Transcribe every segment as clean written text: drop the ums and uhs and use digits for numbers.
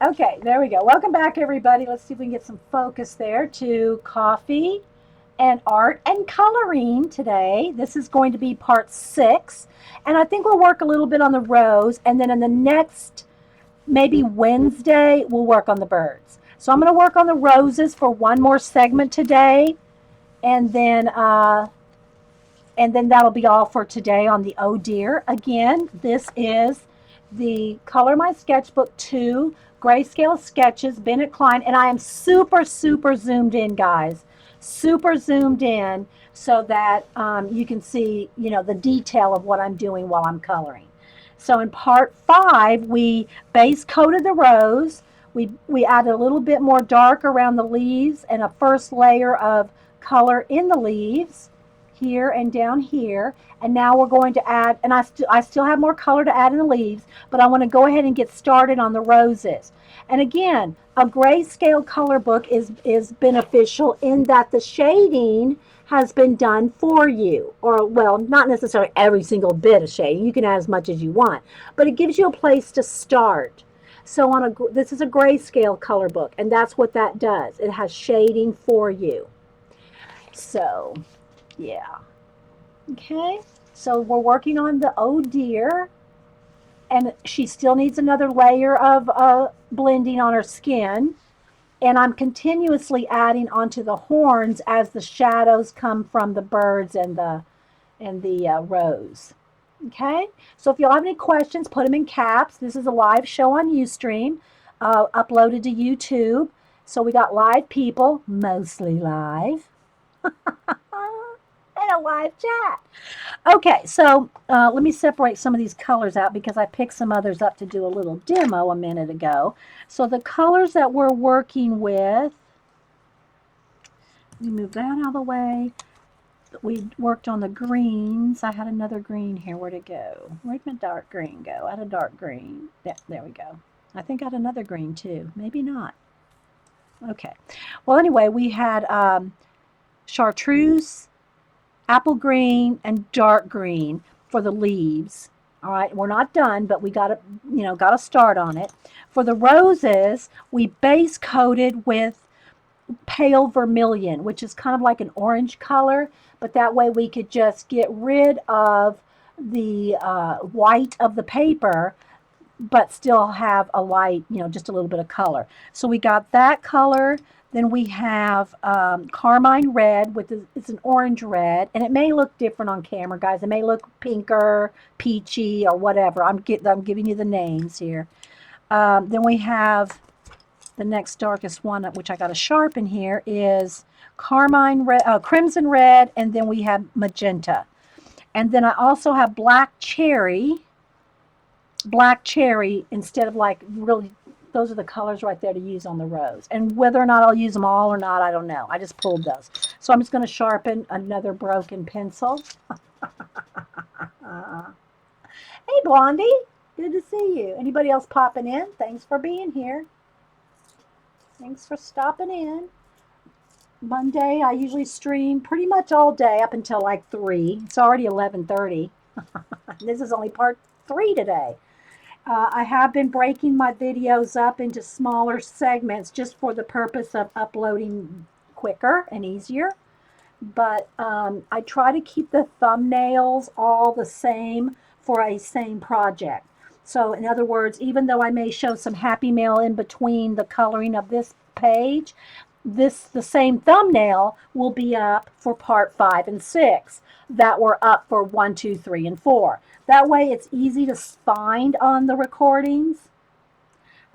Okay, there we go. Welcome back, everybody. Let's see if we can get some focus there to coffee and art and coloring today. This is going to be part 6. And I think we'll work a little bit on the rose. And then in the next, maybe Wednesday, we'll work on the birds. So I'm going to work on the roses for one more segment today. And then, uh, and then that'll be all for today on the Oh Dear. Again, this is the Color My Sketchbook 2 Grayscale Sketches, Bennett Klein, and I am super, super zoomed in, guys. Super zoomed in so that you can see, the detail of what I'm doing while I'm coloring. So in part 5, we base coated the rose. We added a little bit more dark around the leaves and a first layer of color in the leaves here and down here. And now we're going to add, and I still have more color to add in the leaves, but I want to go ahead and get started on the roses. And again, a grayscale color book is beneficial in that the shading has been done for you. Or, well, not necessarily every single bit of shading. You can add as much as you want, but it gives you a place to start. So this is a grayscale color book, and that's what that does. It has shading for you. So, yeah. Okay, so we're working on the oh dear, and she still needs another layer of blending on her skin. And I'm continuously adding onto the horns as the shadows come from the birds and the rose. Okay, so if y'all have any questions, put them in caps. This is a live show on Ustream, uploaded to YouTube. So we got live people, mostly live, and a live chat. Okay, so let me separate some of these colors out because I picked some others up to do a little demo a minute ago. So the colors that we're working with, let me move that out of the way. We worked on the greens. I had another green here. Where'd it go? Where'd my dark green go? I had a dark green. Yeah, there we go. I think I had another green too. Maybe not. Okay. Well, anyway, we had chartreuse, apple green, and dark green for the leaves. All right, we're not done, but we got to start on it. For the roses, we base coated with pale vermilion, which is kind of like an orange color, but that way we could just get rid of the white of the paper, but still have a light, just a little bit of color. So we got that color. Then we have carmine red, with it's an orange red, and it may look different on camera, guys. It may look pinker, peachy, or whatever. I'm giving you the names here. Then we have the next darkest one, which I got to sharpen here, is carmine red, crimson red, and then we have magenta. And then I also have black cherry instead of like really, those are the colors right there to use on the rose. And whether or not I'll use them all or not, I don't know. I just pulled those. So I'm just going to sharpen another broken pencil. Hey, Blondie. Good to see you. Anybody else popping in? Thanks for being here. Thanks for stopping in. Monday, I usually stream pretty much all day up until like 3. It's already 11:30. This is only part 3 today. I have been breaking my videos up into smaller segments just for the purpose of uploading quicker and easier. But I try to keep the thumbnails all the same for a same project. So in other words, even though I may show some happy mail in between the coloring of this page, the same thumbnail will be up for part 5 and 6 that were up for 1, 2, 3, and 4. That way it's easy to find on the recordings.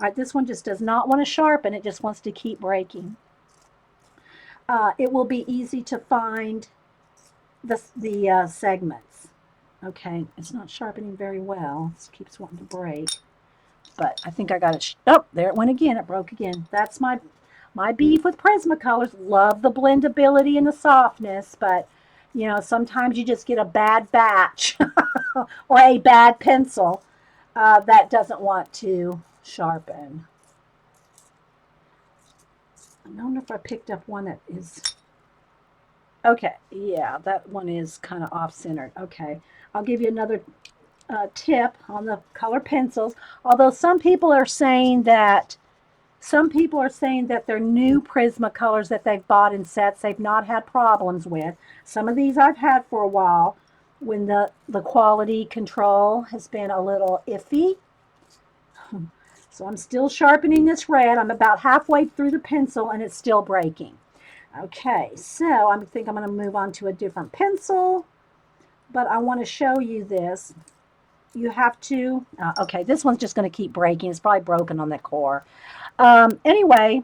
All right, this one just does not want to sharpen. It just wants to keep breaking. It will be easy to find the segments. Okay, it's not sharpening very well. It keeps wanting to break. But I think I got it. Oh, there it went again. It broke again. That's my beef with Prismacolors. Love the blendability and the softness, but sometimes you just get a bad batch or a bad pencil that doesn't want to sharpen. I don't know if I picked up one that is. Okay, yeah, that one is kind of off-centered. Okay, I'll give you another tip on the color pencils. Although some people are saying that Some people are saying that they're new Prismacolors that they've bought in sets they've not had problems with. Some of these I've had for a while when the quality control has been a little iffy. So I'm still sharpening this red. I'm about halfway through the pencil and it's still breaking. Okay, so I think I'm going to move on to a different pencil, but I want to show you this. You have to, okay, this one's just going to keep breaking. It's probably broken on the core. Anyway,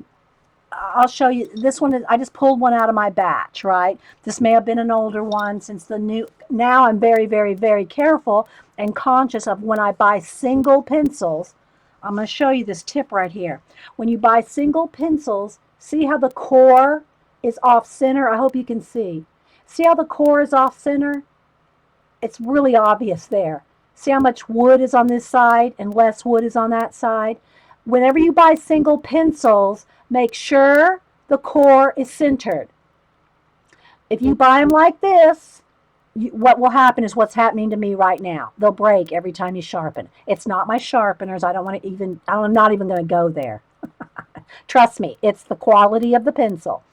I'll show you. This one, I just pulled one out of my batch, right? This may have been an older one since the new, now I'm very, very, very careful and conscious of when I buy single pencils. I'm going to show you this tip right here. When you buy single pencils, see how the core is off center? I hope you can see. See how the core is off center? It's really obvious there. See how much wood is on this side and less wood is on that side? Whenever you buy single pencils, make sure the core is centered. If you buy them like this, what will happen is what's happening to me right now. They'll break every time you sharpen. It's not my sharpeners. I don't want to even, I'm not even going to go there. Trust me, it's the quality of the pencil.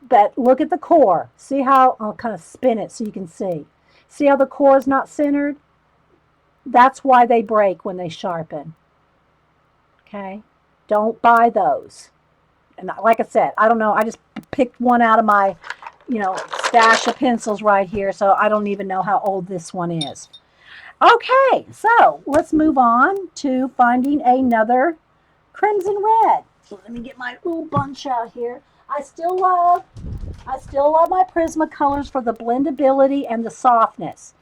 But look at the core. See how, I'll kind of spin it so you can see. See how the core is not centered? That's why they break when they sharpen. Okay? Don't buy those. And like I said, I don't know. I just picked one out of my, stash of pencils right here. So I don't even know how old this one is. Okay, so let's move on to finding another crimson red. So let me get my little bunch out here. I still love my Prismacolors for the blendability and the softness.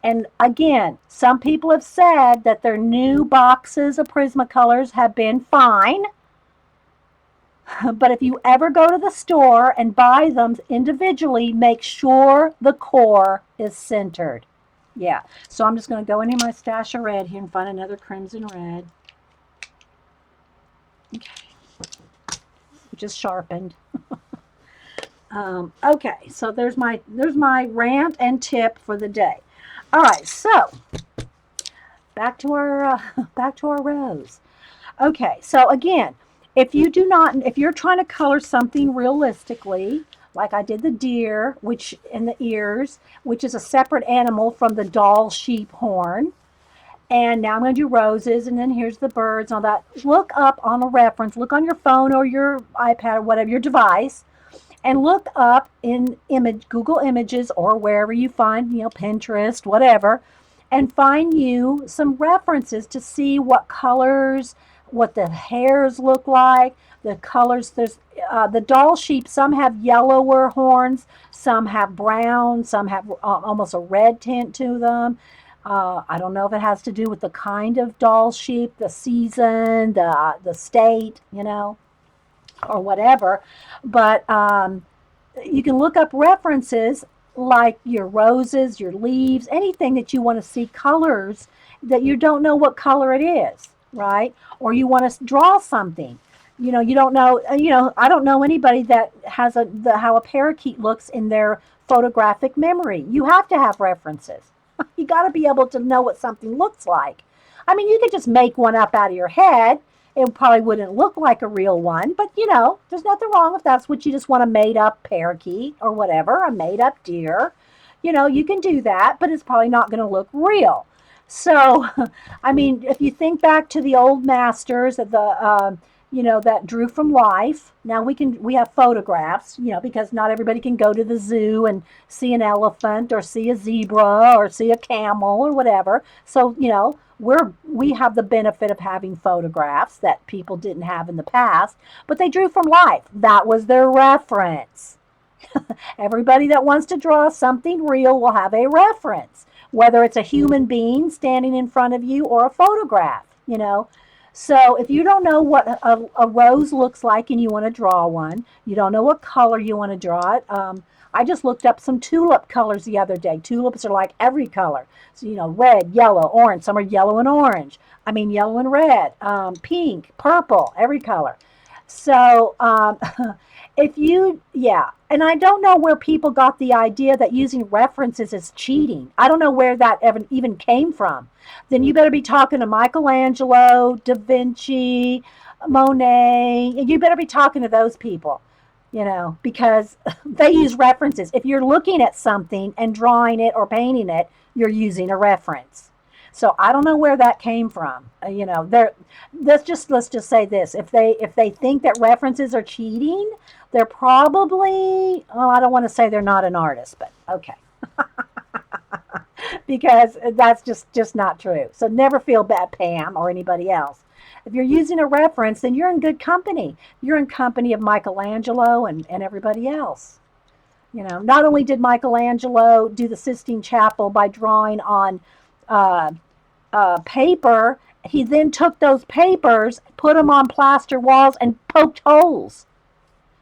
And again, some people have said that their new boxes of Prismacolors have been fine. But if you ever go to the store and buy them individually, make sure the core is centered. Yeah, so I'm just going to go into my stash of red here and find another crimson red. Okay. Just sharpened. Okay, so there's my rant and tip for the day. All right, so back to our rows. Okay, so again, if you're trying to color something realistically, like I did the deer, which in the ears, which is a separate animal from the doll sheep horn. And now I'm going to do roses, and then here's the birds and all that. Look up on a reference. Look on your phone or your iPad or whatever, your device, and look up in Google Images or wherever you find, Pinterest, whatever, and find you some references to see what colors, what the hairs look like, the colors. There's the doll sheep. Some have yellower horns, some have brown, some have almost a red tint to them. I don't know if it has to do with the kind of doll sheep, the season, the state, or whatever. But you can look up references like your roses, your leaves, anything that you want to see colors that you don't know what color it is, right? Or you want to draw something. You don't know, I don't know anybody that has how a parakeet looks in their photographic memory. You have to have references. You got to be able to know what something looks like. I mean, you could just make one up out of your head. It probably wouldn't look like a real one, but there's nothing wrong if that's what you just want, a made up parakeet or whatever, a made up deer. You can do that, but it's probably not going to look real. So, I mean, if you think back to the old masters of the, that drew from life. Now we have photographs, because not everybody can go to the zoo and see an elephant or see a zebra or see a camel or whatever. So, we have the benefit of having photographs that people didn't have in the past, but they drew from life. That was their reference. Everybody that wants to draw something real will have a reference, whether it's a human being standing in front of you or a photograph, So if you don't know what a rose looks like and you want to draw one, you don't know what color you want to draw it. I just looked up some tulip colors the other day. Tulips are like every color. So, red, yellow, orange. Some are yellow and orange. Yellow and red, pink, purple, every color. So, if you, yeah, and I don't know where people got the idea that using references is cheating. I don't know where that even came from. Then you better be talking to Michelangelo, Da Vinci, Monet. You better be talking to those people, because they use references. If you're looking at something and drawing it or painting it, you're using a reference. So I don't know where that came from. There. Let's just say this: if they think that references are cheating, they're probably. Oh, I don't want to say they're not an artist, but okay, because that's just not true. So never feel bad, Pam, or anybody else. If you're using a reference, then you're in good company. You're in company of Michelangelo and everybody else. Not only did Michelangelo do the Sistine Chapel by drawing on uh, paper, he then took those papers, put them on plaster walls, and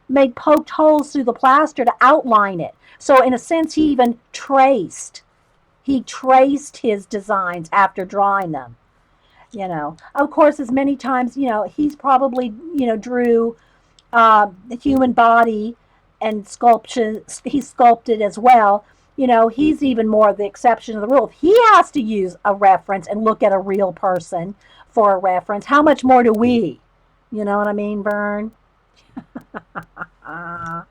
made poked holes through the plaster to outline it. So, in a sense, he traced his designs after drawing them. Of course, as many times, he's probably, drew the human body and sculpture. He sculpted as well. He's even more the exception of the rule. If he has to use a reference and look at a real person for a reference, how much more do we? You know what I mean, Vern? Uh,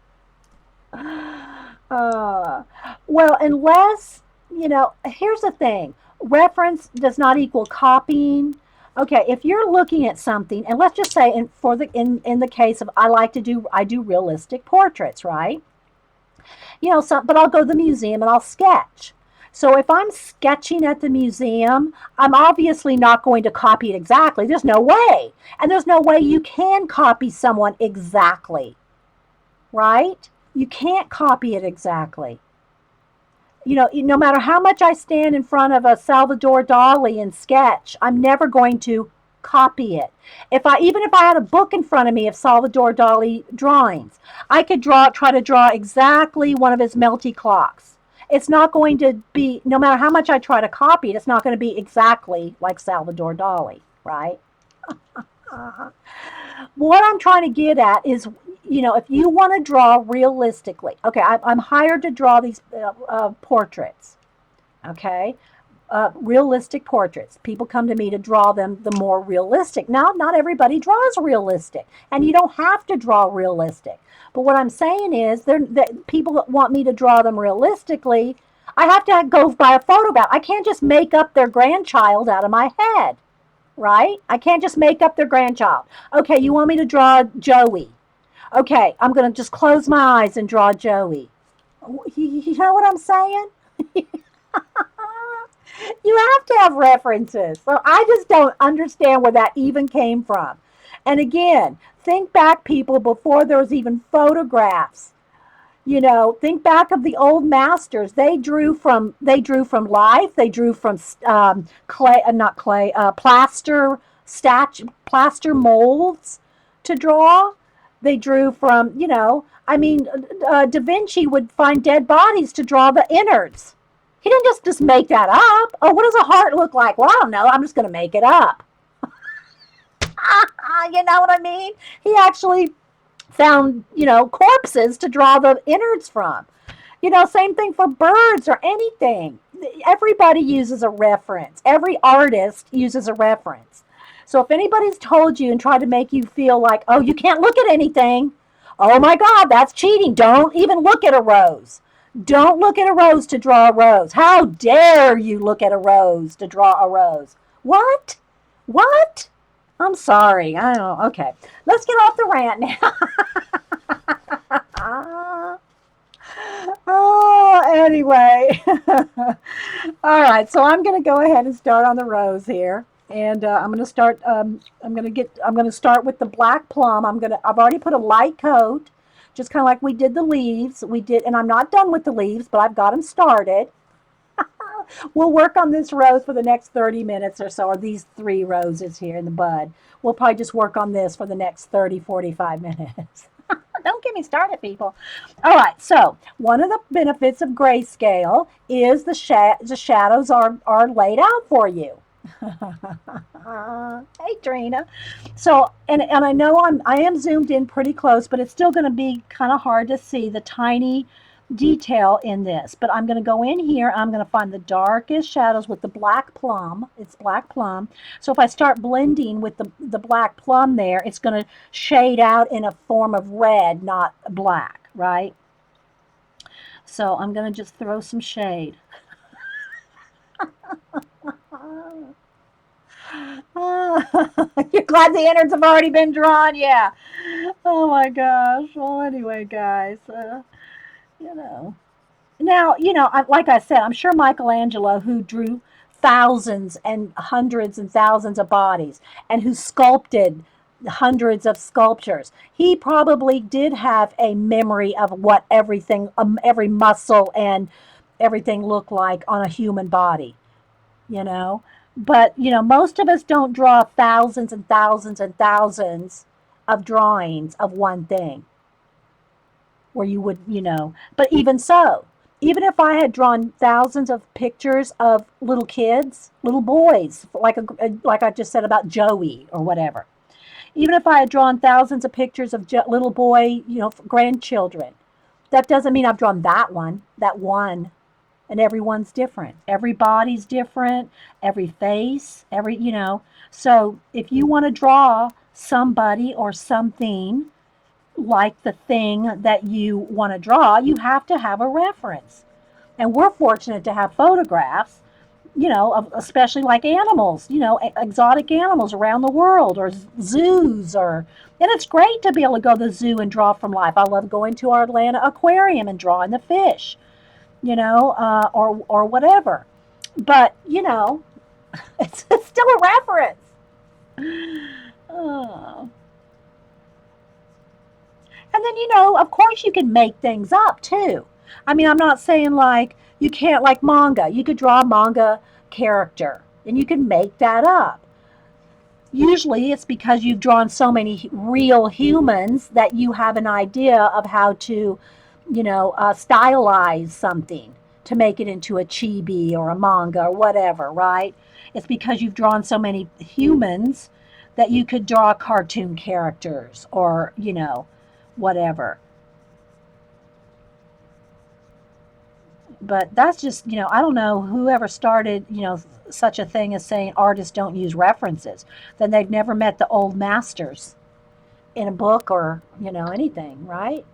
uh, well, unless, here's the thing, reference does not equal copying. Okay, if you're looking at something, and let's just say in the case of I do realistic portraits, right? But I'll go to the museum and I'll sketch. So if I'm sketching at the museum, I'm obviously not going to copy it exactly. There's no way. And there's no way you can copy someone exactly, right? You can't copy it exactly. No matter how much I stand in front of a Salvador Dali and sketch, I'm never going to copy it. Even if I had a book in front of me of Salvador Dali drawings, I could try to draw exactly one of his melty clocks. It's not going to be, no matter how much I try to copy it, it's not going to be exactly like Salvador Dali, right? Uh, what I'm trying to get at is, if you want to draw realistically, okay, I'm hired to draw these portraits, okay, realistic portraits. People come to me to draw them the more realistic. Now, not everybody draws realistic, and you don't have to draw realistic. But what I'm saying is, that people that want me to draw them realistically, I have to go by a photograph. I can't just make up their grandchild out of my head, right? I can't just make up their grandchild. Okay, you want me to draw Joey? Okay, I'm going to just close my eyes and draw Joey. You know what I'm saying? You have to have references. So I just don't understand where that even came from. And again, think back, people, before there was even photographs. Think back of the old masters. They drew from life. They drew from clay, not clay, plaster molds to draw. They drew from, I mean, Da Vinci would find dead bodies to draw the innards. He didn't just make that up. Oh, what does a heart look like? Well, I don't know. I'm just going to make it up. You know what I mean? He actually found, corpses to draw the innards from. Same thing for birds or anything. Everybody uses a reference. Every artist uses a reference. So if anybody's told you and tried to make you feel like, oh, you can't look at anything, oh my God, that's cheating. Don't even look at a rose. Don't look at a rose to draw a rose. How dare you look at a rose to draw a rose? What? What? I'm sorry. I don't know. Okay. Let's get off the rant now. Oh, anyway. All right. So I'm going to go ahead and start on the rose here. And I'm going to start. I'm going to start with the black plum. I've already put a light coat, just kind of like we did the leaves. And I'm not done with the leaves, but I've got them started. We'll work on this rose for the next 30 minutes or so, or these 3 roses here in the bud. We'll probably just work on this for the next 30, 45 minutes. Don't get me started, people. All right, so one of the benefits of grayscale is the shadows are laid out for you. Hey, Trina. So, and I know I am zoomed in pretty close, but it's still going to be kind of hard to see the tiny detail in this. But I'm going to go in here. I'm going to find the darkest shadows with the black plum. It's black plum. So if I start blending with the black plum there, it's going to shade out in a form of red, not black, right? So I'm going to just throw some shade. You're glad the innards have already been drawn? Yeah. Oh my gosh. Well, anyway, guys, you know. Now, like I said, I'm sure Michelangelo, who drew thousands and hundreds and thousands of bodies and who sculpted hundreds of sculptures, he probably did have a memory of what everything, every muscle and everything looked like on a human body, you know. But, most of us don't draw thousands and thousands and thousands of drawings of one thing where you would, but even so, even if I had drawn thousands of pictures of little kids, little boys, like I just said about Joey or whatever, even if I had drawn thousands of pictures of little boy, grandchildren, that doesn't mean I've drawn that one, and everyone's different. Every body's different, every face, So if you want to draw somebody or something like the thing that you want to draw, you have to have a reference. And we're fortunate to have photographs, especially like animals, exotic animals around the world or zoos and it's great to be able to go to the zoo and draw from life. I love going to our Atlanta aquarium and drawing the fish, or whatever. But, it's still a reference. Oh. And then, of course you can make things up too. I mean, I'm not saying like you can't, like manga. You could draw a manga character and you can make that up. Usually it's because you've drawn so many real humans that you have an idea of how to, stylize something to make it into a chibi or a manga or whatever, right? It's because you've drawn so many humans that you could draw cartoon characters or, whatever. But that's just, I don't know whoever started, such a thing as saying artists don't use references. Then they've never met the old masters in a book or, anything, right?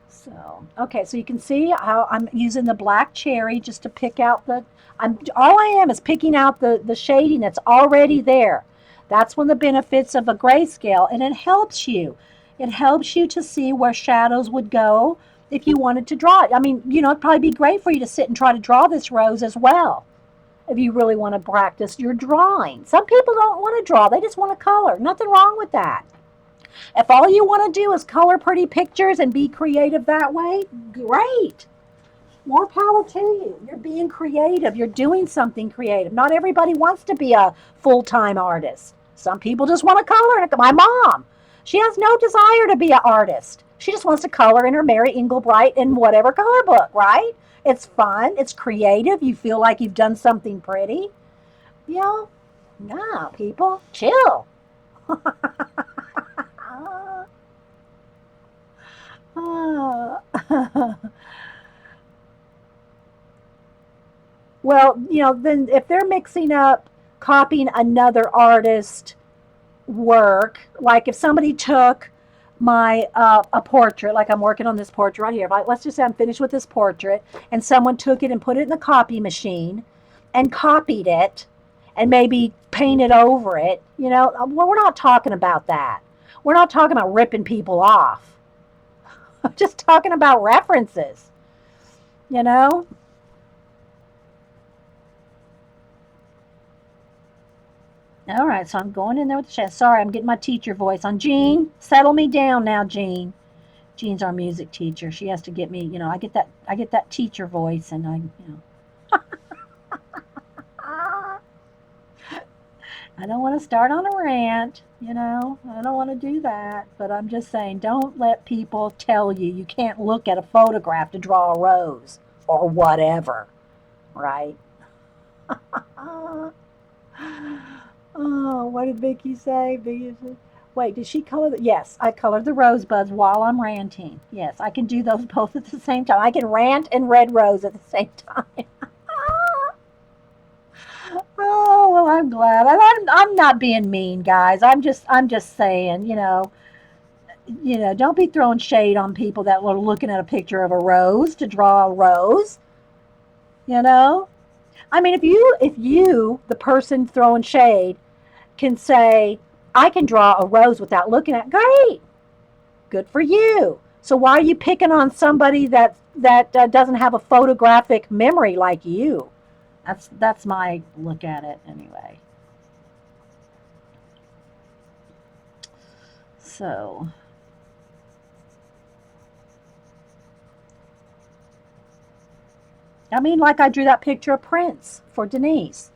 So, okay, so you can see how I'm using the black cherry just to pick out all I am is picking out the shading that's already there. That's one of the benefits of a grayscale, and it helps you. It helps you to see where shadows would go if you wanted to draw it. I mean, it'd probably be great for you to sit and try to draw this rose as well if you really want to practice your drawing. Some people don't want to draw, they just want to color. Nothing wrong with that. If all you want to do is color pretty pictures and be creative that way, great. More power to you. You're being creative. You're doing something creative. Not everybody wants to be a full-time artist. Some people just want to color. My mom, she has no desire to be an artist. She just wants to color in her Mary Englebright in whatever color book, right? It's fun. It's creative. You feel like you've done something pretty. No, people, chill. Well, then if they're mixing up copying another artist's work, like if somebody took my a portrait, like I'm working on this portrait right here. Let's just say I'm finished with this portrait, and someone took it and put it in the copy machine, and copied it, and maybe painted over it. Well, we're not talking about that. We're not talking about ripping people off. I'm just talking about references. You know. All right, so I'm going in there with the chest. Sorry, I'm getting my teacher voice on. Jean, settle me down now, Jean. Jean's our music teacher. She has to get me, I get that teacher voice, and I don't want to start on a rant, I don't want to do that, but I'm just saying, don't let people tell you can't look at a photograph to draw a rose or whatever, right? Oh, what did Vicky say? Vicky said, wait, did she color the? Yes, I colored the rosebuds while I'm ranting. Yes, I can do those both at the same time. I can rant and red rose at the same time. Oh, well, I'm glad. I'm not being mean, guys. I'm just saying, don't be throwing shade on people that were looking at a picture of a rose to draw a rose, you know? I mean, if you, the person throwing shade, can say, I can draw a rose without looking at, great, good for you. So why are you picking on somebody that doesn't have a photographic memory like you? That's my look at it anyway. So, I mean, like I drew that picture of Prince for Denise.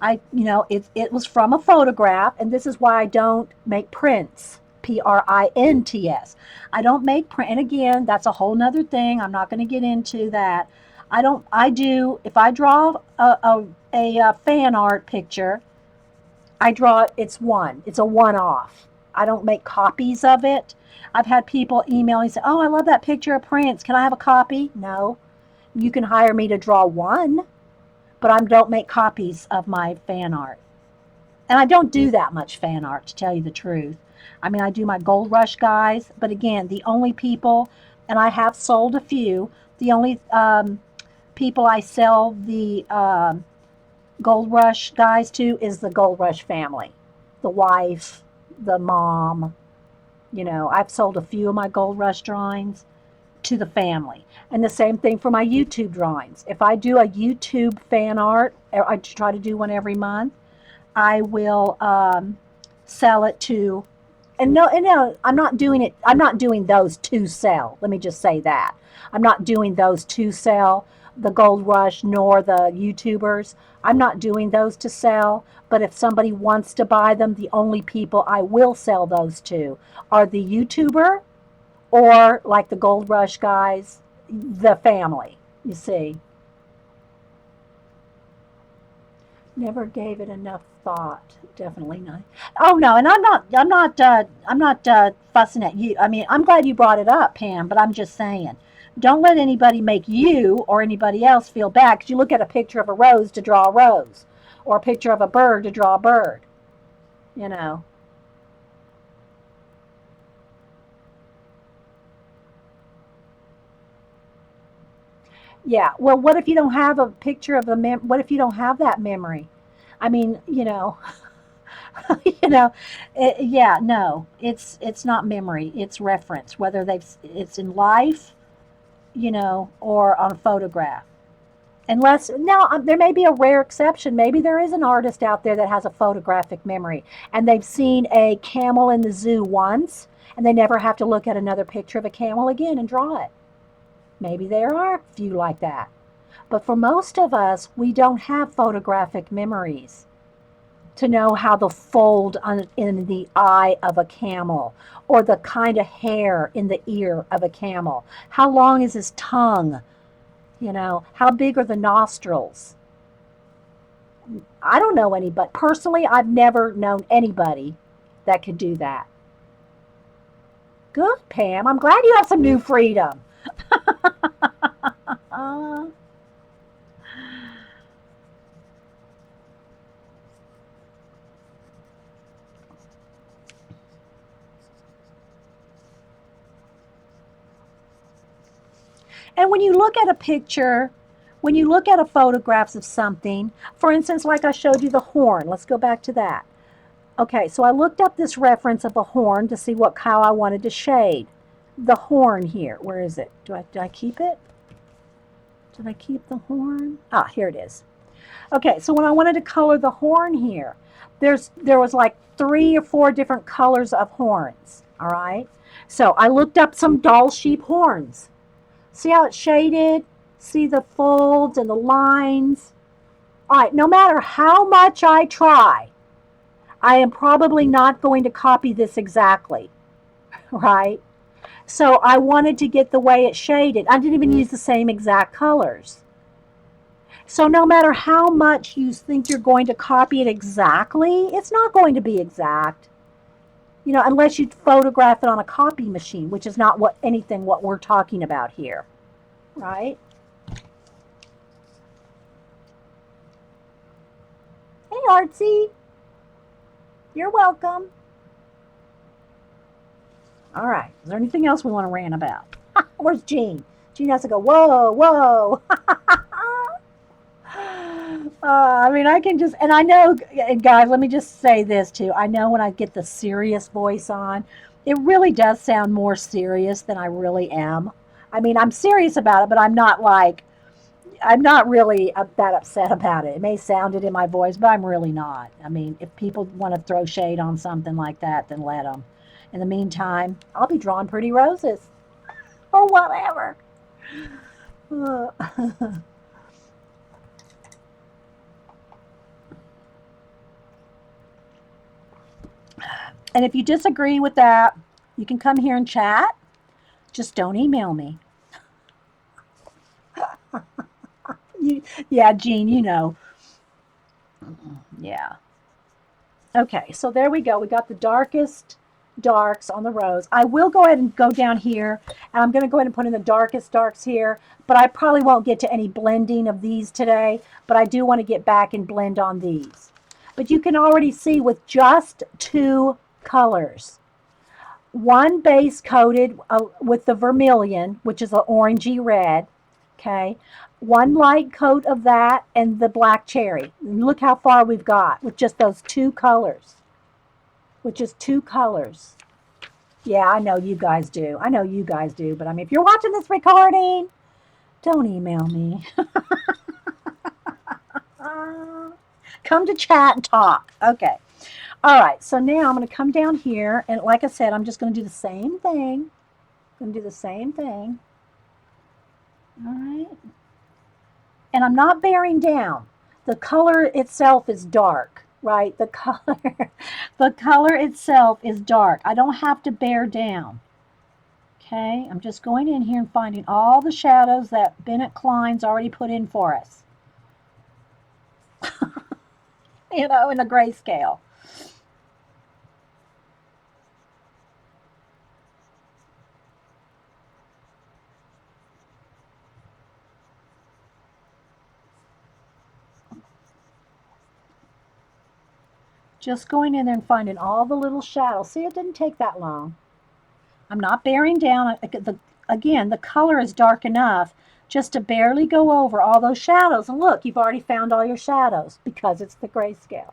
It was from a photograph, and this is why I don't make prints. Prints. I don't make print, and again, that's a whole nother thing. I'm not going to get into that. I don't. I do. If I draw a fan art picture, I draw it. It's a one off. I don't make copies of it. I've had people email and say, "Oh, I love that picture of Prince. Can I have a copy?" No. You can hire me to draw one, but I don't make copies of my fan art. And I don't do that much fan art, to tell you the truth. I mean, I do my Gold Rush guys, but again, the only people, and I have sold a few, the only people I sell the Gold Rush guys to is the Gold Rush family, the wife, the mom. I've sold a few of my Gold Rush drawings to the family. And the same thing for my YouTube drawings. If I do a YouTube fan art, I try to do one every month, I will sell it to, and no, I'm not doing it. I'm not doing those to sell. Let me just say that. I'm not doing those to sell, the Gold Rush nor the YouTubers. I'm not doing those to sell. But if somebody wants to buy them, the only people I will sell those to are the YouTuber, or like the Gold Rush guys, the family. You see, never gave it enough thought. Definitely not. Oh no, and I'm not fussing at you. I mean, I'm glad you brought it up, Pam. But I'm just saying, don't let anybody make you or anybody else feel bad because you look at a picture of a rose to draw a rose, or a picture of a bird to draw a bird. You know. Yeah. Well, what if you don't have a picture of what if you don't have that memory? I mean, you know, yeah, no, it's not memory. It's reference, whether it's in life, or on a photograph. Unless now there may be a rare exception. Maybe there is an artist out there that has a photographic memory, and they've seen a camel in the zoo once, and they never have to look at another picture of a camel again and draw it. Maybe there are a few like that. But for most of us, we don't have photographic memories to know how the fold in the eye of a camel, or the kind of hair in the ear of a camel. How long is his tongue? How big are the nostrils? I don't know anybody. Personally, I've never known anybody that could do that. Good, Pam. I'm glad you have some new freedom. Uh, and when you look at a photographs of something, for instance, like I showed you the horn, let's go back to that. Okay, so I looked up this reference of a horn to see how I wanted to shade the horn here. Where is it? Did I keep it? Did I keep the horn? Ah, here it is. Okay, so when I wanted to color the horn here, there was like 3 or 4 different colors of horns. All right. So I looked up some doll sheep horns. See how it's shaded? See the folds and the lines? All right, no matter how much I try, I am probably not going to copy this exactly, right? So I wanted to get the way it's shaded. I didn't even use the same exact colors. So no matter how much you think you're going to copy it exactly, it's not going to be exact. You know, unless you photograph it on a copy machine, which is not what we're talking about here, right? Hey, Artsy, you're welcome. All right. Is there anything else we want to rant about? Where's Jean? Jean has to go, whoa, whoa. I mean, I can just, and I know, and guys, let me just say this too. I know when I get the serious voice on, it really does sound more serious than I really am. I mean, I'm serious about it, but I'm not really that upset about it. It may sound it in my voice, but I'm really not. I mean, if people want to throw shade on something like that, then let them. In the meantime, I'll be drawing pretty roses or whatever. And if you disagree with that, you can come here and chat. Just don't email me. Yeah, Jean, you know. Yeah. Okay, so there we go. We got the darkest darks on the rose. I will go ahead and go down here, and I'm going to go ahead and put in the darkest darks here, but I probably won't get to any blending of these today, but I do want to get back and blend on these. But you can already see with just two colors, one base coated with the vermilion, which is an orangey red, okay, one light coat of that and the black cherry. Look how far we've got with just those two colors. With just two colors. Yeah, I know you guys do. I know you guys do. But I mean, if you're watching this recording, don't email me. Come to chat and talk. Okay. All right. So now I'm going to come down here. And like I said, I'm just going to do the same thing. I'm going to do the same thing. All right. And I'm not bearing down. The color itself is dark, right? The color itself is dark. I don't have to bear down. Okay, I'm just going in here and finding all the shadows that Bennett Klein's already put in for us. You know, in the grayscale. Just going in there and finding all the little shadows. See, it didn't take that long. I'm not bearing down. Again, the color is dark enough just to barely go over all those shadows. And look, you've already found all your shadows because it's the grayscale.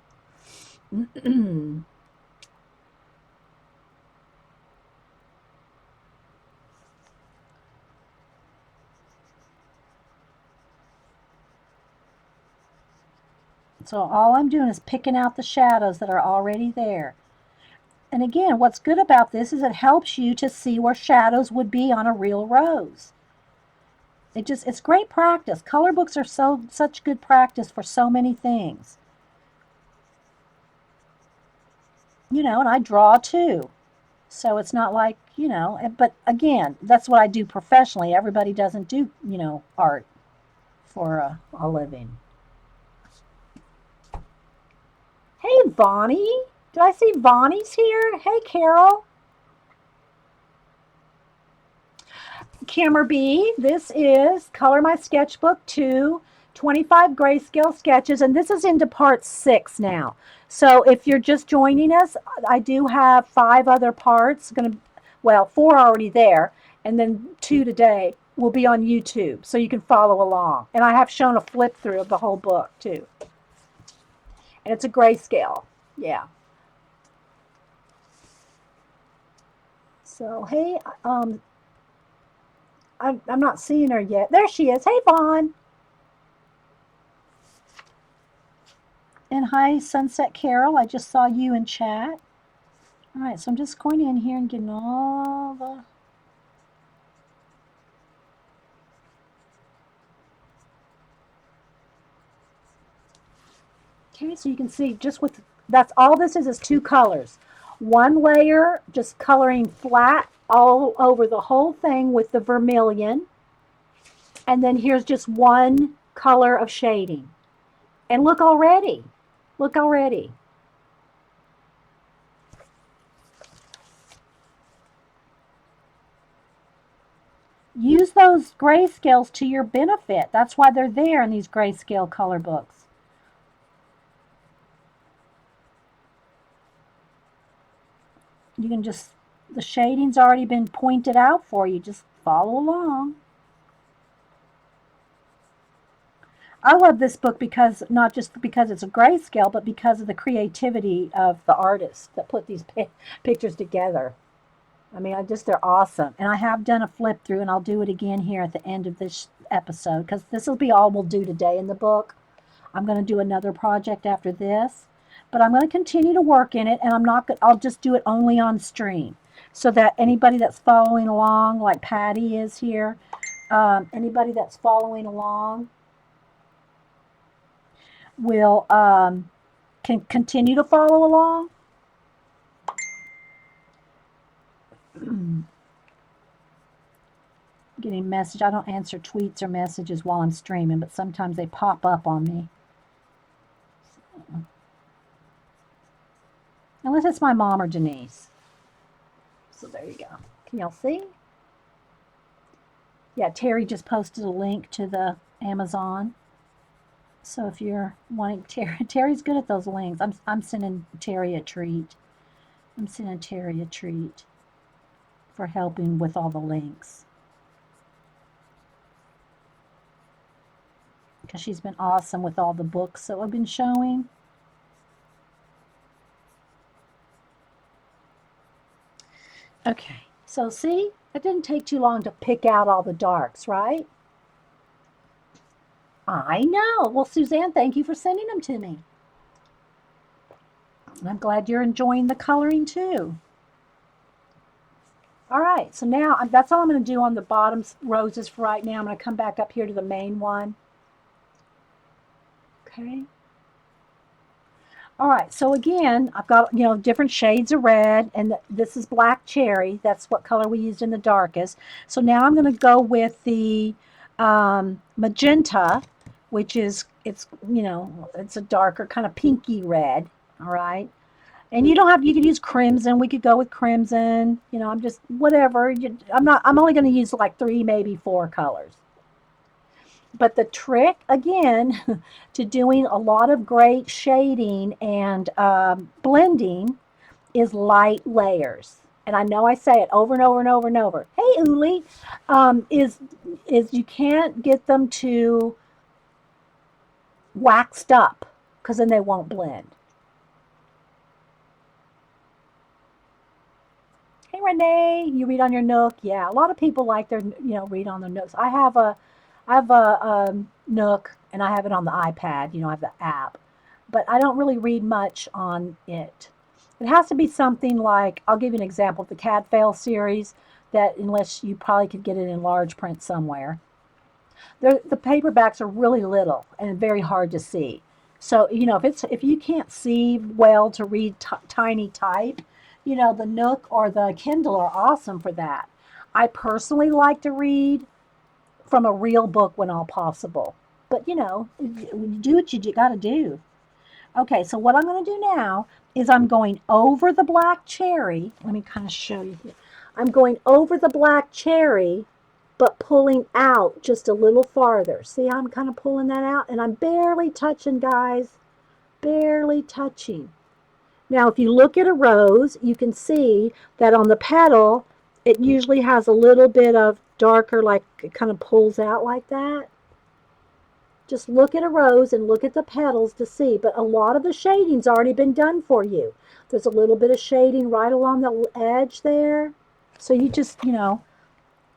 So all I'm doing is picking out the shadows that are already there. And again, what's good about this is it helps you to see where shadows would be on a real rose. It's great practice. Color books are such good practice for so many things. You know, and I draw too. So it's not like, you know, but again, that's what I do professionally. Everybody doesn't do, you know, art for a living. Hey, Vonnie. Did I see Vonnie's here? Hey, Carol. Camera B, this is Color My Sketchbook 2, 25 grayscale sketches, and this is into part 6 now. So if you're just joining us, I do have 5 other parts. Well, 4 already there, and then 2 today will be on YouTube, so you can follow along. And I have shown a flip through of the whole book too. And it's a grayscale. Yeah. So hey, I'm not seeing her yet. There she is. Hey, Vaughn. And hi, Sunset Carol. I just saw you in chat. All right, so I'm just going in here and getting all the... Okay, so you can see just with... That's all this is 2 colors. One layer just coloring flat all over the whole thing with the vermilion. And then here's just one color of shading. And look already. Look already. Use those grayscales to your benefit. That's why they're there in these grayscale color books. You can just, the shading's already been pointed out for you. Just follow along. I love this book because, not just because it's a grayscale, but because of the creativity of the artists that put these pictures together. I mean, they're awesome. And I have done a flip through, and I'll do it again here at the end of this episode, because this will be all we'll do today in the book. I'm going to do another project after this, but I'm going to continue to work in it, and I'll just do it only on stream, so that anybody that's following along, like Patty is here, anybody that's following along will can continue to follow along. Getting message. I don't answer tweets or messages while I'm streaming, but sometimes they pop up on me. Unless it's my mom or Denise. So there you go. Can y'all see? Yeah, Terry just posted a link to the Amazon. So if you're wanting Terry's good at those links. I'm sending Terry a treat. I'm sending Terry a treat for helping with all the links. Because she's been awesome with all the books that I've been showing. Okay, so see, it didn't take too long to pick out all the darks, right? I know. Well, Suzanne, thank you for sending them to me. I'm glad you're enjoying the coloring too. All right, so now that's all I'm going to do on the bottom roses for right now. I'm going to come back up here to the main one. Okay. All right, so again, I've got, different shades of red, and this is black cherry. That's what color we used in the darkest. So now I'm going to go with the magenta, which is, it's a darker kind of pinky red. All right. And you can use crimson. We could go with crimson. I'm just, whatever. I'm only going to use like 3, maybe 4 colors. But the trick, again, to doing a lot of great shading and blending is light layers. And I know I say it over and over and over and over. Hey, Uli, is you can't get them too waxed up, because then they won't blend. Hey, Renee, you read on your Nook? Yeah, a lot of people like their, read on their Nooks. I have a Nook, and I have it on the iPad. I have the app, but I don't really read much on it. It has to be something like, I'll give you an example, the Cat Fail series, that unless you probably could get it in large print somewhere. The paperbacks are really little and very hard to see. So, if you can't see well to read tiny type, the Nook or the Kindle are awesome for that. I personally like to read from a real book when all possible. But, do what you got to do. Okay, so what I'm going to do now is I'm going over the black cherry. Let me kind of show you here. I'm going over the black cherry, but pulling out just a little farther. See how I'm kind of pulling that out? And I'm barely touching, guys. Barely touching. Now, if you look at a rose, you can see that on the petal, it usually has a little bit of darker, like it kind of pulls out like that. Just look at a rose and look at the petals to see. But a lot of the shading's already been done for you. There's a little bit of shading right along the edge there. So you just, a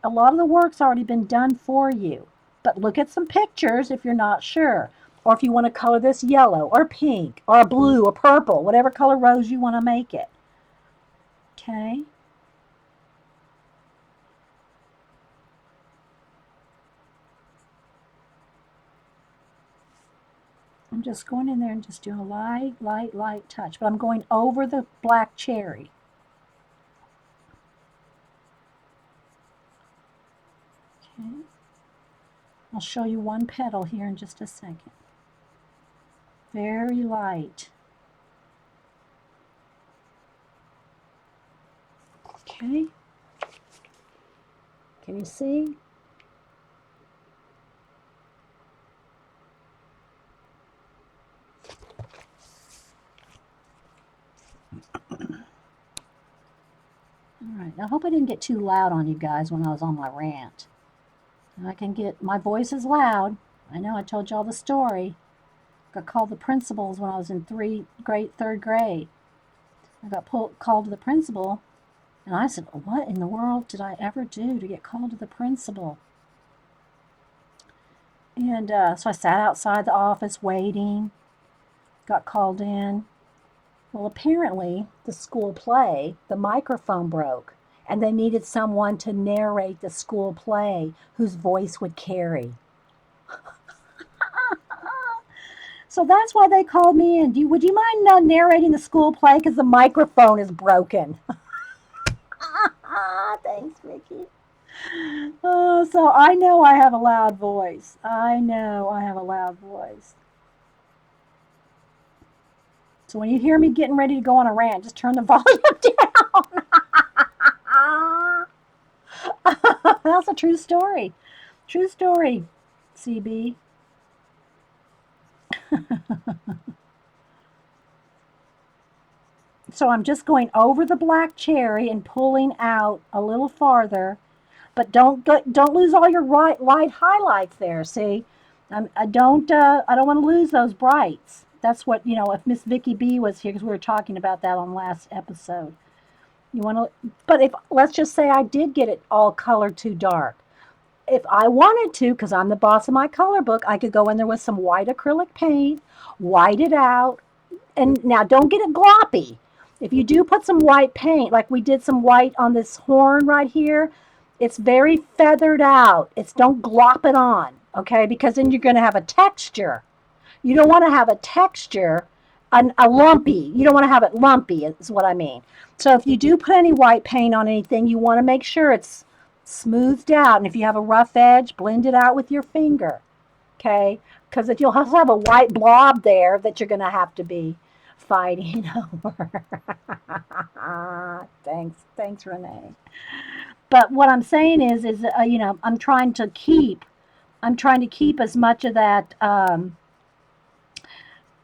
lot of the work's already been done for you. But look at some pictures if you're not sure. Or if you want to color this yellow or pink or blue or purple, whatever color rose you want to make it. Okay. I'm just going in there and just doing a light touch. But I'm going over the black cherry. Okay. I'll show you one petal here in just a second. Very light. Okay. Can you see? All right, I hope I didn't get too loud on you guys when I was on my rant. I can get, my voice is loud. I know I told y'all the story. Got called the principals when I was in third grade. I got called to the principal, and I said, what in the world did I ever do to get called to the principal? And so I sat outside the office waiting, got called in. Well, apparently, the school play, the microphone broke, and they needed someone to narrate the school play whose voice would carry. So that's why they called me in. Would you mind narrating the school play because the microphone is broken? Thanks, Vicky. Oh, so I know I have a loud voice. I know I have a loud voice. So when you hear me getting ready to go on a rant, just turn the volume down. That's a true story. True story, CB. So I'm just going over the black cherry and pulling out a little farther, but don't lose all your light highlights there. See, I don't want to lose those brights. That's what, if Miss Vicky B was here, because we were talking about that on last episode. You want to, but if, let's just say I did get it all colored too dark. If I wanted to, because I'm the boss of my color book, I could go in there with some white acrylic paint, white it out, and now don't get it gloppy. If you do put some white paint, like we did some white on this horn right here, it's very feathered out. Don't glop it on, okay? Because then you're going to have a texture. You don't want to have a texture, a lumpy. You don't want to have it lumpy, is what I mean. So if you do put any white paint on anything, you want to make sure it's smoothed out. And if you have a rough edge, blend it out with your finger, okay? Because if you'll also have a white blob there that you're going to have to be fighting over. Thanks, Renee. But what I'm saying is I'm trying to keep as much of that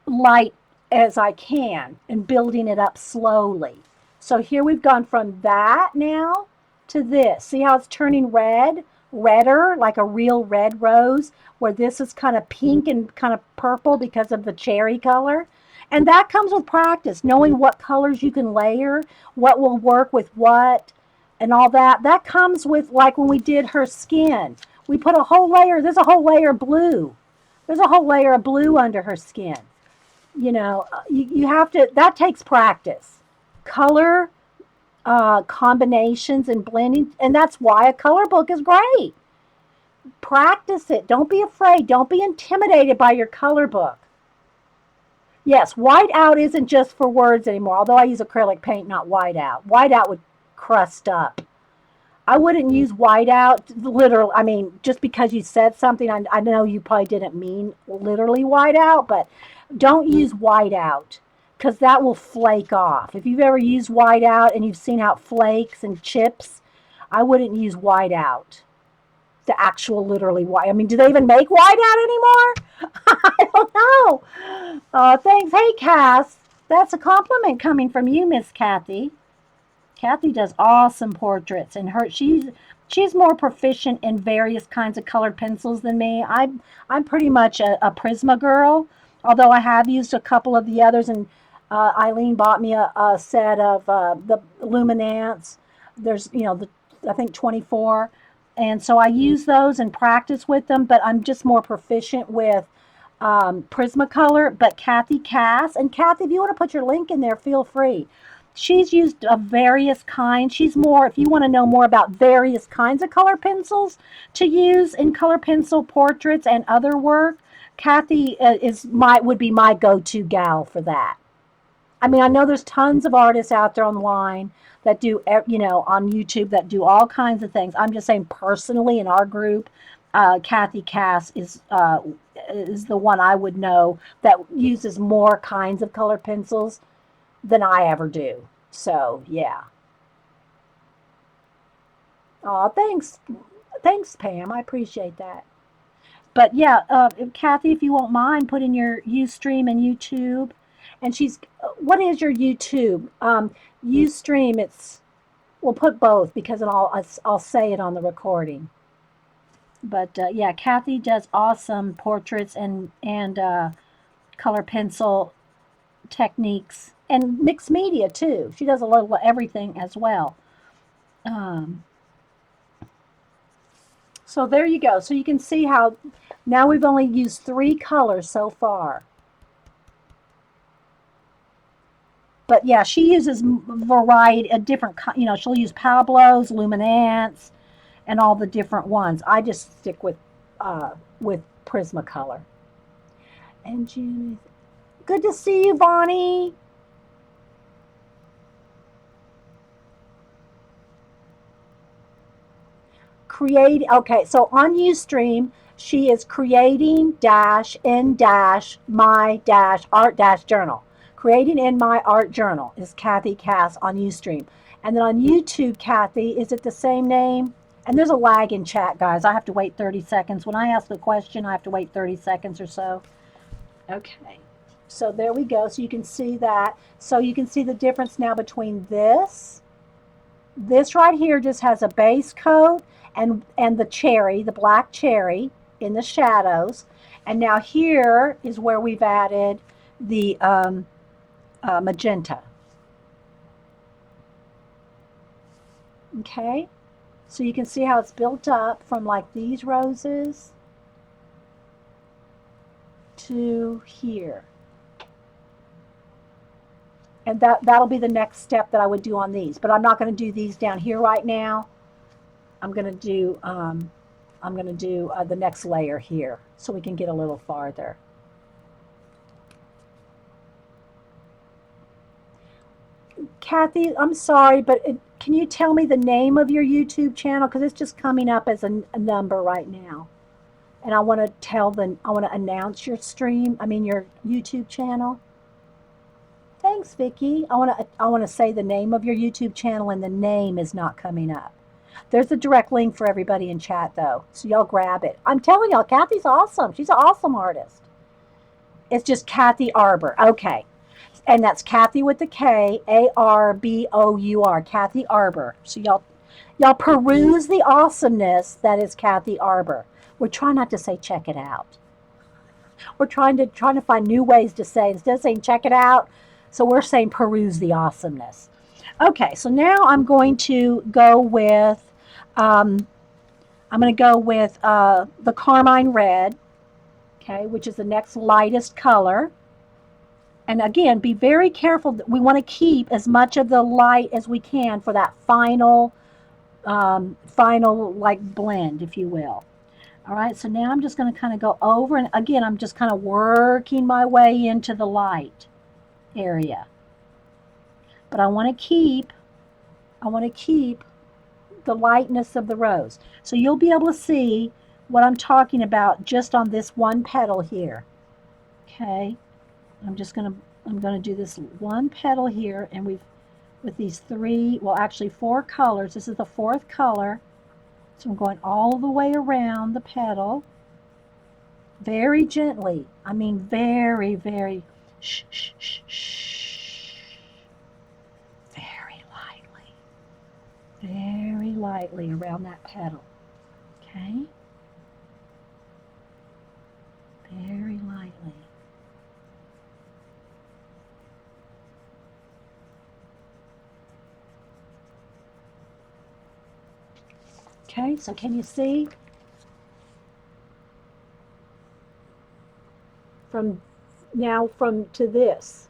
light as I can and building it up slowly. So here we've gone from that now to this. See how it's turning redder, like a real red rose, where this is kind of pink and kind of purple because of the cherry color. And that comes with practice, knowing what colors you can layer, what will work with what, and all that. That comes with, like when we did her skin. We put a whole layer, there's a whole layer of blue. There's a whole layer of blue under her skin. You have to, that takes practice. Color combinations and blending, and that's why a color book is great. Practice it. Don't be afraid. Don't be intimidated by your color book. Yes, whiteout isn't just for words anymore, although I use acrylic paint, not whiteout. Whiteout would crust up. I wouldn't use whiteout literally. I mean, just because you said something, I know you probably didn't mean literally whiteout, but don't use whiteout because that will flake off. If you've ever used whiteout and you've seen how it flakes and chips, I wouldn't use whiteout. The actual literally white. I mean, do they even make whiteout anymore? I don't know. Thanks. Hey, Cass. That's a compliment coming from you, Miss Kathy. Kathy does awesome portraits, and she's more proficient in various kinds of colored pencils than me. I'm pretty much a Prisma girl, although I have used a couple of the others, and Eileen bought me a set of the Luminance. There's I think 24, and so I use those and practice with them. But I'm just more proficient with Prismacolor. But Kathy Cass, and Kathy, if you want to put your link in there, feel free. She's used various kinds. She's more, if you want to know more about various kinds of color pencils to use in color pencil portraits and other work, Kathy would be my go-to gal for that. I mean, I know there's tons of artists out there online that do, on YouTube that do all kinds of things. I'm just saying personally in our group, Kathy Cass is the one I would know that uses more kinds of color pencils than I ever do. So yeah. Oh, thanks, Pam. I appreciate that. But yeah, Kathy, if you won't mind, put in your UStream and YouTube. And what is your YouTube? UStream, we'll put both because I'll say it on the recording. But yeah, Kathy does awesome portraits and color pencil techniques and mixed media too. She does a little of everything as well. Um, so there you go. So you can see how now we've only used 3 colors so far. But yeah, she uses variety, a different, she'll use Pablo's, Luminance, and all the different ones. I just stick with Prismacolor. And June, good to see you, Bonnie. Okay, so on Ustream, she is creating dash in dash my dash art dash journal. Creating in my art journal is Kathy Cass on Ustream. And then on YouTube, Kathy, is it the same name? And there's a lag in chat, guys. I have to wait 30 seconds. When I ask a question, I have to wait 30 seconds or so. Okay. So there we go. So you can see that. So you can see the difference now between this. This right here just has a base coat and the black cherry in the shadows. And now here is where we've added the magenta. Okay, so you can see how it's built up from like these roses to here. And that'll be the next step that I would do on these. But I'm not going to do these down here right now. I'm going to do the next layer here so we can get a little farther. Kathy, I'm sorry, but can you tell me the name of your YouTube channel? Because it's just coming up as a number right now. And I want to announce your your YouTube channel. Thanks, Vicki. I want to say the name of your YouTube channel, and the name is not coming up. There's a direct link for everybody in chat, though, so y'all grab it. I'm telling y'all, Kathy's awesome. She's an awesome artist. It's just Kathy Arbor. Okay. And that's Kathy with the K, Arbor, Kathy Arbor. So y'all peruse the awesomeness that is Kathy Arbor. We're trying not to say check it out. We're trying to find new ways to say, instead of saying check it out, so we're saying peruse the awesomeness. Okay, so now I'm going to go with the carmine red, okay, which is the next lightest color. And again, be very careful. We want to keep as much of the light as we can for that final like blend, if you will. All right, so now I'm just going to kind of go over, and again, I'm just kind of working my way into the light area. But I want to keep the lightness of the rose. So you'll be able to see what I'm talking about just on this one petal here. Okay, I'm going to do this one petal here, and with these 4 colors. This is the 4th color. So I'm going all the way around the petal, very gently. I mean, very, very, shh, shh, shh, shh, very lightly around that petal. Okay, very lightly. Okay, so can you see from that to this?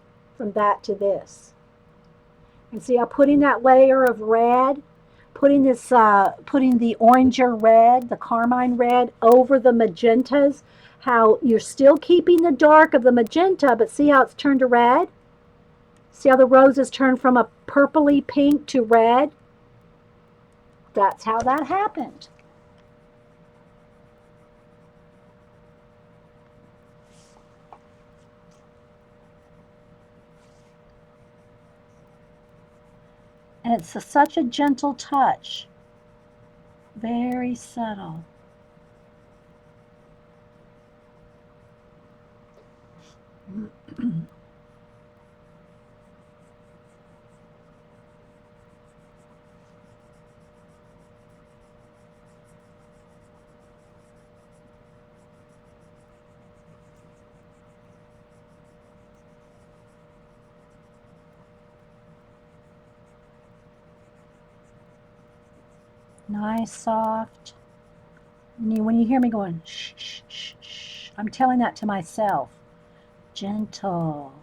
And see, I'm putting that layer of red, putting the oranger red, the carmine red over the magentas. How you're still keeping the dark of the magenta, but see how it's turned to red? See how the roses turn from a purpley pink to red? That's how that happened. And it's such a gentle touch. Very subtle. Nice, soft. When you hear me going, shh, shh, shh, shh, I'm telling that to myself. Gentle.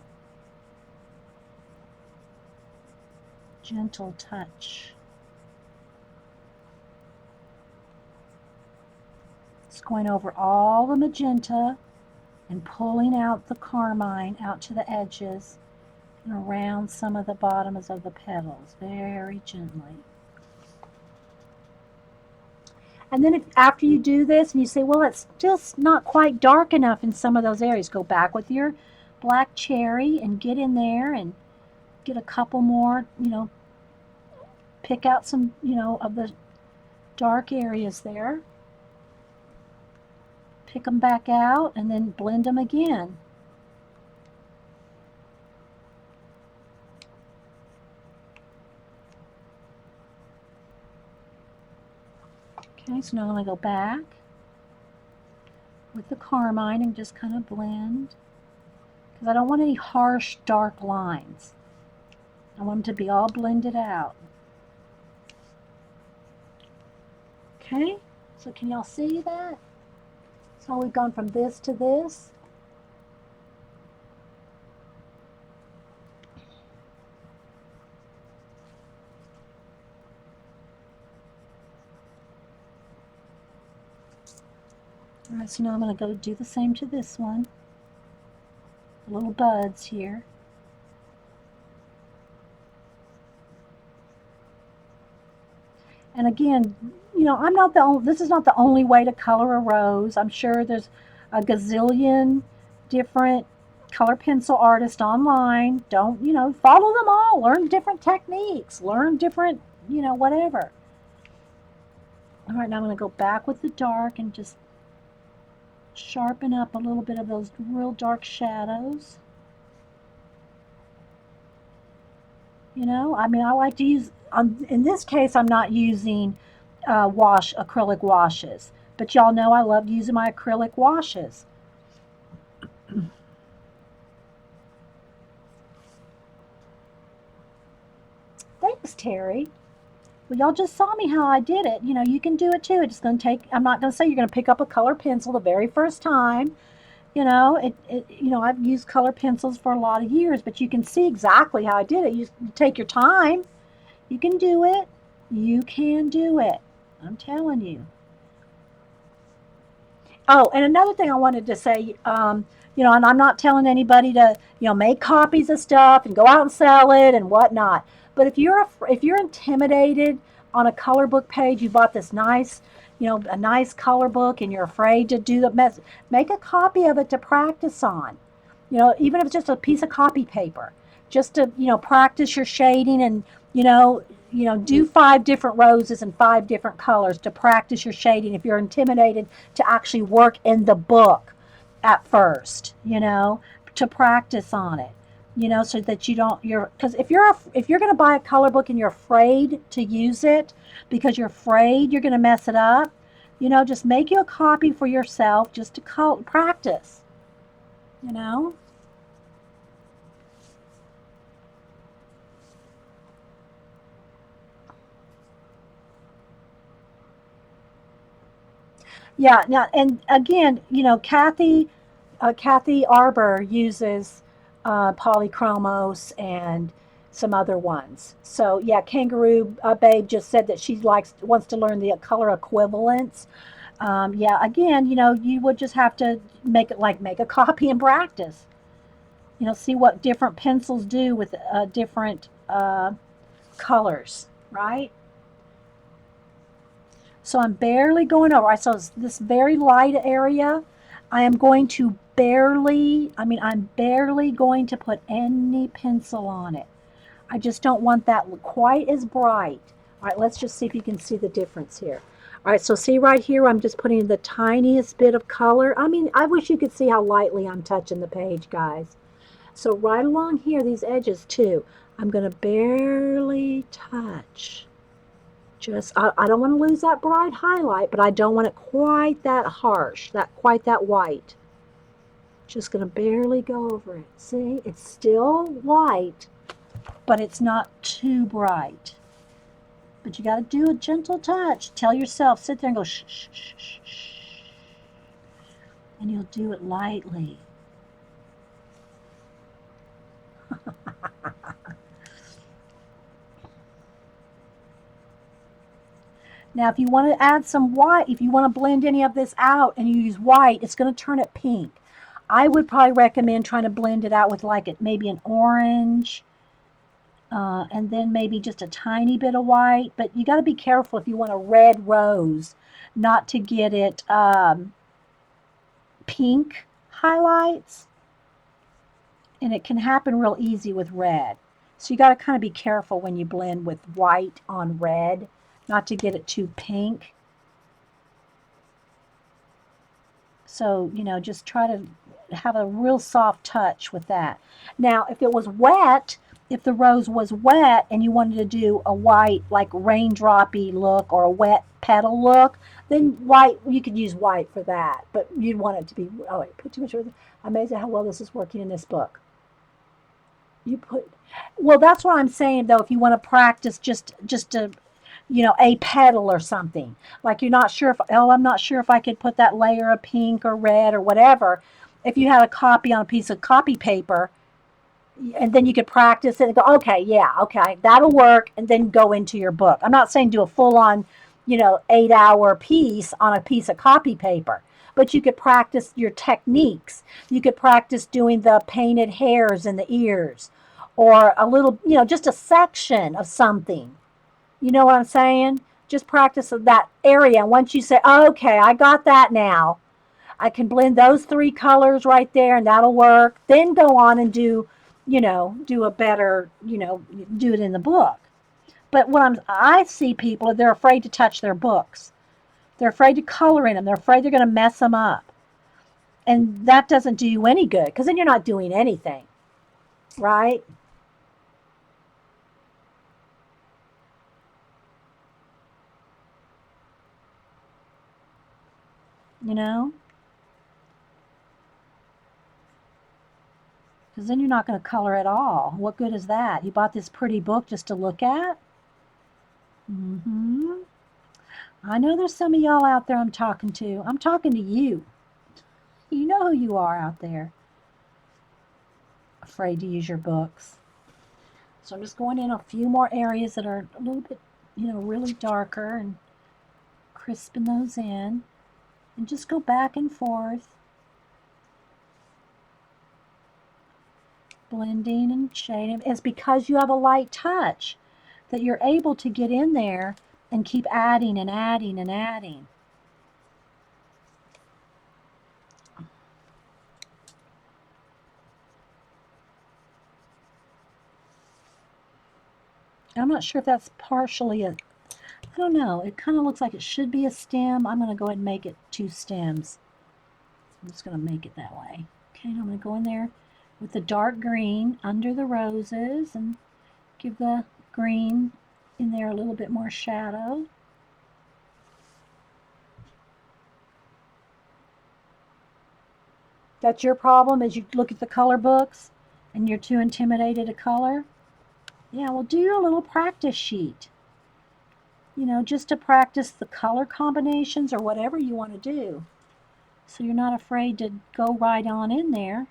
Gentle touch. It's going over all the magenta and pulling out the carmine out to the edges and around some of the bottoms of the petals, very gently. And then after you do this and you say, well, it's still not quite dark enough in some of those areas, go back with your black cherry and get in there and get a couple more, pick out some, of the dark areas there. Pick them back out and then blend them again. Okay, so now I'm going to go back with the carmine and just kind of blend, because I don't want any harsh dark lines. I want them to be all blended out. Okay, so can y'all see that? So we've gone from this to this. All right, so now I'm going to go do the same to this one. Little buds here. And again, I'm not the only, this is not the only way to color a rose. I'm sure there's a gazillion different color pencil artists online. Don't, follow them all. Learn different techniques. Learn different, whatever. All right, now I'm going to go back with the dark and just sharpen up a little bit of those real dark shadows. I like to use, in this case, I'm not using acrylic washes, but y'all know I love using my acrylic washes. Thanks, Terry. Well, y'all just saw me how I did it. You can do it too. It's going to take, I'm not going to say you're going to pick up a color pencil the very first time. I've used color pencils for a lot of years, but you can see exactly how I did it. You take your time. You can do it. You can do it. I'm telling you. Oh, and another thing I wanted to say, and I'm not telling anybody to, make copies of stuff and go out and sell it and whatnot. But if you're intimidated on a color book page, you bought this nice, a nice color book, and you're afraid to do the mess, make a copy of it to practice on. Even if it's just a piece of copy paper, just to practice your shading and do 5 different roses in 5 different colors to practice your shading if you're intimidated to actually work in the book at first, to practice on it, so that because if you're going to buy a color book and you're afraid to use it because you're afraid you're going to mess it up, just make you a copy for yourself just to practice, Yeah, now and again, Kathy Arbor uses Polychromos and some other ones. So yeah, Kangaroo Babe just said that she wants to learn the color equivalents. Yeah, again, you would just have to make a copy and practice. See what different pencils do with different colors, right? So I'm barely going over. So this very light area, I am going to I'm barely going to put any pencil on it. I just don't want that quite as bright. All right, let's just see if you can see the difference here. All right, so see right here, I'm just putting the tiniest bit of color. I mean, I wish you could see how lightly I'm touching the page, guys. So right along here, these edges too, I'm going to barely touch. Just, I don't want to lose that bright highlight, but I don't want it quite that harsh, quite that white. Just going to barely go over it. See, it's still white, but it's not too bright. But you got to do a gentle touch. Tell yourself, sit there and go shh, shh, shh, shh, shh. And you'll do it lightly. Now, if you want to add some white, if you want to blend any of this out and you use white, it's going to turn it pink. I would probably recommend trying to blend it out with maybe an orange, and then maybe just a tiny bit of white. But you got to be careful if you want a red rose, not to get it pink highlights. And it can happen real easy with red. So you got to kind of be careful when you blend with white on red, not to get it too pink. So, just try to have a real soft touch with that. Now, if it was wet, if the rose was wet and you wanted to do a white, like raindroppy look or a wet petal look, then white, you could use white for that. But you'd want it to be, oh, wait, put too much. Amazing how well this is working in this book. Well, that's what I'm saying, though, if you want to practice just a a petal or something. Like you're not sure I'm not sure if I could put that layer of pink or red or whatever. If you had a copy on a piece of copy paper, and then you could practice it and go, okay, yeah, okay, that'll work, and then go into your book. I'm not saying do a full on, 8-hour piece on a piece of copy paper, but you could practice your techniques. You could practice doing the painted hairs in the ears, or a little, just a section of something. You know what I'm saying? Just practice that area. And once you say, oh, okay, I got that now, I can blend those 3 colors right there and that'll work. Then go on and do a better, do it in the book. But I see people, they're afraid to touch their books. They're afraid to color in them. They're afraid they're going to mess them up. And that doesn't do you any good, because then you're not doing anything, right? You know? Because then you're not going to color at all. What good is that? You bought this pretty book just to look at? I know there's some of y'all out there I'm talking to. I'm talking to you. You know who you are out there. Afraid to use your books. So I'm just going in a few more areas that are a little bit, really darker, and crisping those in. And just go back and forth. Blending and shading. It's because you have a light touch that you're able to get in there and keep adding and adding and adding. I'm not sure if that's partially I don't know. It kind of looks like it should be a stem. I'm going to go ahead and make it 2 stems. I'm just going to make it that way. Okay, I'm going to go in there with the dark green under the roses and give the green in there a little bit more shadow. That's your problem, as you look at the color books and you're too intimidated to color? Yeah, well, do a little practice sheet. Just to practice the color combinations or whatever you want to do. So you're not afraid to go right on in there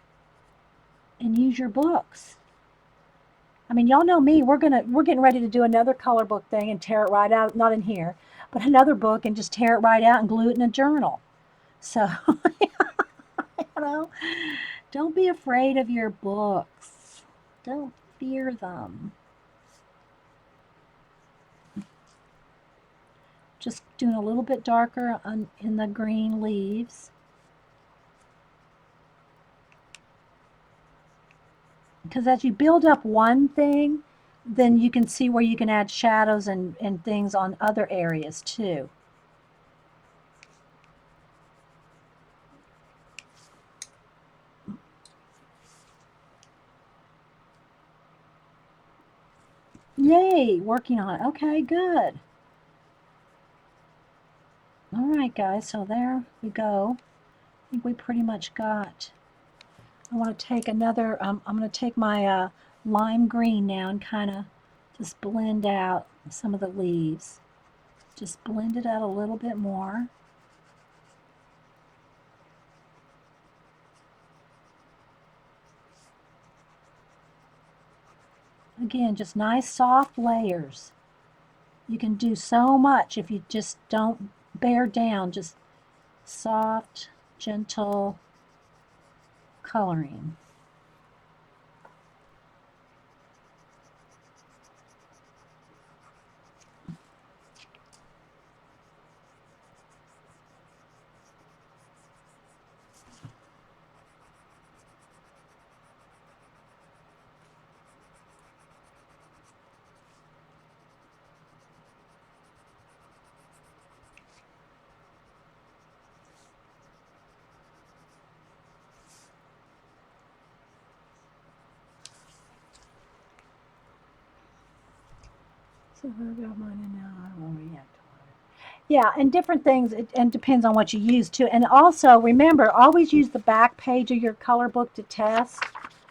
and use your books. I mean, y'all know me. We're getting ready to do another color book thing and tear it right out. Not in here, but another book, and just tear it right out and glue it in a journal. So, don't be afraid of your books. Don't fear them. Just doing a little bit darker in the green leaves. Because as you build up one thing, then you can see where you can add shadows and things on other areas too. Yay, working on it. Okay, good. All right, guys, so there we go. I think we pretty much got. I want to take another, I'm going to take my lime green now and kind of just blend out some of the leaves. Just blend it out a little bit more. Again, just nice soft layers. You can do so much if you just don't bear down, just soft, gentle coloring. So I've got mine in now. I will react. Yeah, and different things, and depends on what you use too. And also remember, always use the back page of your color book to test.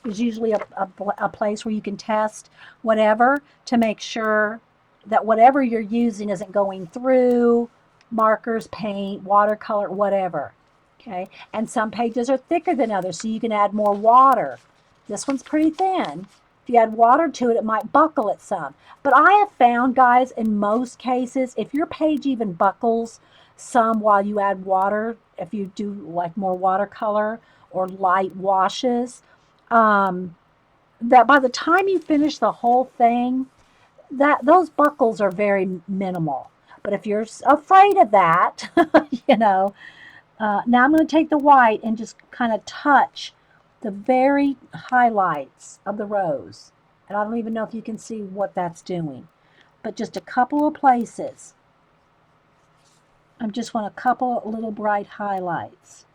There's usually a place where you can test whatever to make sure that whatever you're using isn't going through markers, paint, watercolor, whatever. Okay, and some pages are thicker than others, so you can add more water. This one's pretty thin. If you add water to it, it might buckle it some. But I have found, guys, in most cases, if your page even buckles some while you add water, if you do like more watercolor or light washes, that by the time you finish the whole thing, that those buckles are very minimal. But if you're afraid of that, you know, now I'm going to take the white and just kind of touch the very highlights of the rose. And I don't even know if you can see what that's doing, but just a couple of places. I just want a couple of little bright highlights.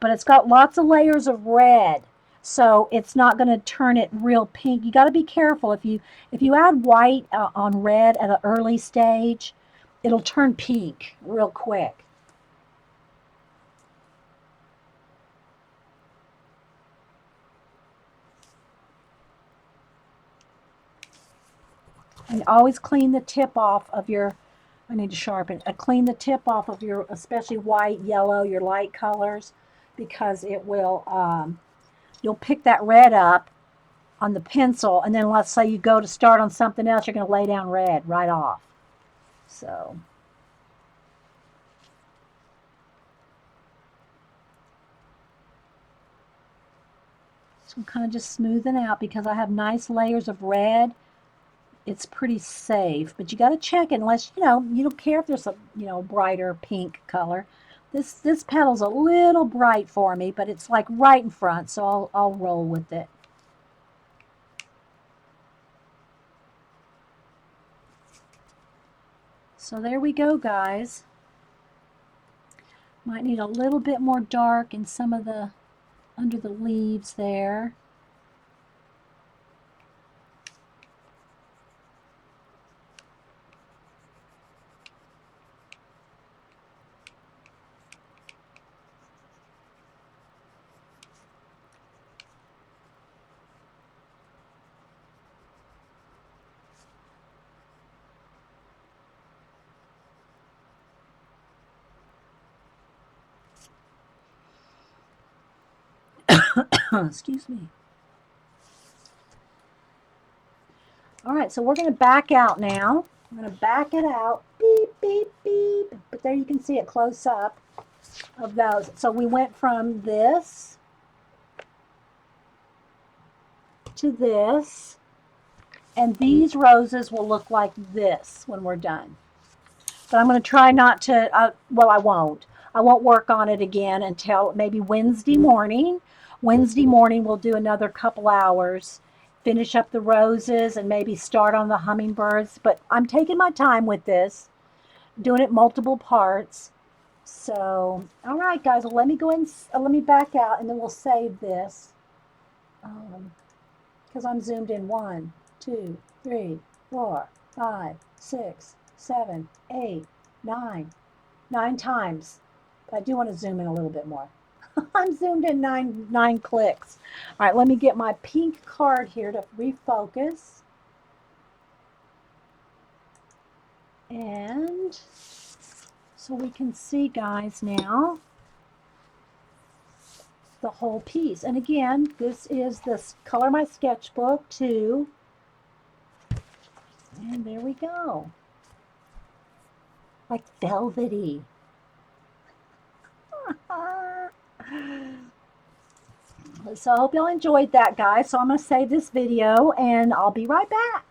But it's got lots of layers of red, so it's not going to turn it real pink. You got to be careful. If you add white on red at an early stage, it'll turn pink real quick. And always clean the tip off of your, I need to sharpen, clean the tip off of your, especially white, yellow, your light colors, because it will, you'll pick that red up on the pencil, and then let's say you go to start on something else, you're going to lay down red right off. So I'm kind of just smoothing out because I have nice layers of red. It's pretty safe, but you got to check it unless, you don't care if there's a, brighter pink color. This petal's a little bright for me, but it's like right in front, so I'll roll with it. So there we go, guys. Might need a little bit more dark in some of the under the leaves there. Excuse me. All right, so we're going to back out now. I'm going to back it out. Beep, beep, beep. But there you can see it close up of those. So we went from this to this. And these roses will look like this when we're done. But I'm going to try not to, well, I won't. I won't work on it again until maybe Wednesday morning. Wednesday morning we'll do another couple hours, finish up the roses and maybe start on the hummingbirds. But I'm taking my time with this, doing it multiple parts. So, all right, guys, well, let me go and let me back out and then we'll save this. Because I'm zoomed in 1, 2, 3, 4, 5, 6, 7, 8, 9. 9 times. But I do want to zoom in a little bit more. I'm zoomed in nine clicks. All right, let me get my pink card here to refocus. And so we can see, guys, now the whole piece. And again, this is this Color My Sketchbook 2. And there we go. Like velvety. So I hope y'all enjoyed that, guys. So I'm going to save this video and I'll be right back.